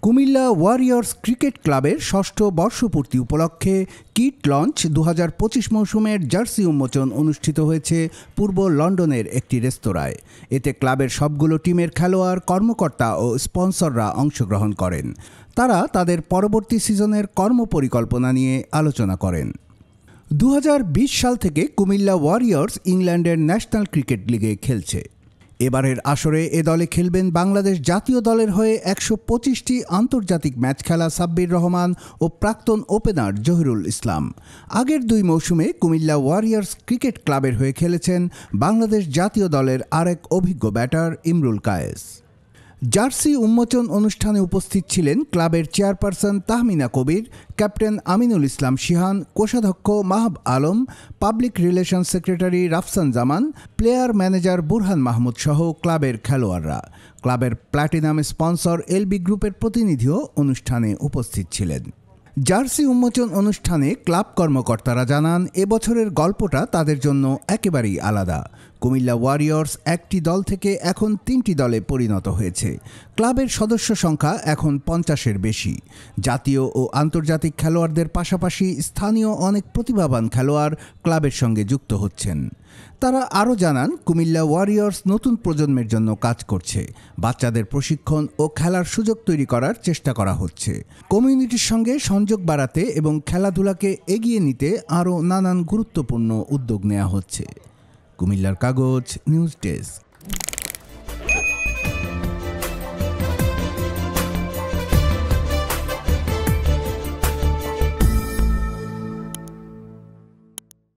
Comilla Warriors cricket ক্লাবের ষষ্ঠ বর্ষপূর্তি উপলক্ষে কিট লঞ্চ 2025 মৌসুমের জার্সি উন্মোচন অনুষ্ঠিত হয়েছে পূর্ব লন্ডনের একটি রেস্তোরাঁয়। এতে ক্লাবের সবগুলো টিমের খেলোয়াড়, কর্মকর্তা ও স্পন্সররা অংশগ্রহণ করেন। তারা তাদের পরবর্তী সিজনের কর্মপরিকল্পনা নিয়ে আলোচনা করেন। 2020 সাল থেকে কুমিল্লা ওয়ারিয়র্স ইংল্যান্ডের ন্যাশনাল ক্রিকেট লিগে খেলছে। এবারের আসরে এ দলে খেলবেন বাংলাদেশ জাতীয় দলের হয়ে 125টি আন্তর্জাতিক ম্যাচ খেলা সাব্বির রহমান ও প্রাক্তন ওপেনার জহিরুল ইসলাম। আগের 2 মৌসুমে কুমিল্লা ওয়ারিয়র্স ক্রিকেট ক্লাবের হয়ে খেলেছেন বাংলাদেশ জাতীয় দলের আরেক অভিজ্ঞ ব্যাটার ইমরুল কায়েস। জার্সি উন্মোচন অনুষ্ঠানে উপস্থিত ছিলেন ক্লাবের চেয়ারপারসন তাহমিনা কবির, ক্যাপ্টেন আমিনুল ইসলাম শিহান, কোষাধ্যক্ষ Mahbub Alam, public relations secretary Rafsan Zaman, player manager Burhan Mahmud সহ ক্লাবের খেলোয়াড়রা। ক্লাবের প্ল্যাটিনাম স্পন্সর এলবি গ্রুপের প্রতিনিধিও অনুষ্ঠানে উপস্থিত ছিলেন। জার্সি উন্মোচন অনুষ্ঠানে ক্লাব কর্মকর্তারা জানান, এবছরের গল্পটা তাদের জন্য একেবারেই আলাদা। কুমিল্লা ওয়ারিয়র্স একটি দল থেকে এখন 3টি দলে পরিণত হয়েছে। ক্লাবের সদস্য সংখ্যা এখন 50-এর বেশি। জাতীয় ও আন্তর্জাতিক খেলোয়াড়দের পাশাপাশি স্থানীয় অনেক প্রতিভাবান খেলোয়াড় ক্লাবের সঙ্গে যুক্ত হচ্ছেন। তারা আরও জানান, কুমিল্লা ওয়ারিয়র্স নতুন প্রজন্মের জন্য কাজ করছে। বাচ্চাদের প্রশিক্ষণ ও খেলার সুযোগ তৈরি করার চেষ্টা করা হচ্ছে। কমিউনিটির সঙ্গে সংযোগ বাড়াতে এবং খেলাধুলাকে এগিয়ে নিতে আরও নানান গুরুত্বপূর্ণ উদ্যোগ নেওয়া হচ্ছে। কুমিল্লার কাগজ নিউজ ডেস্ক।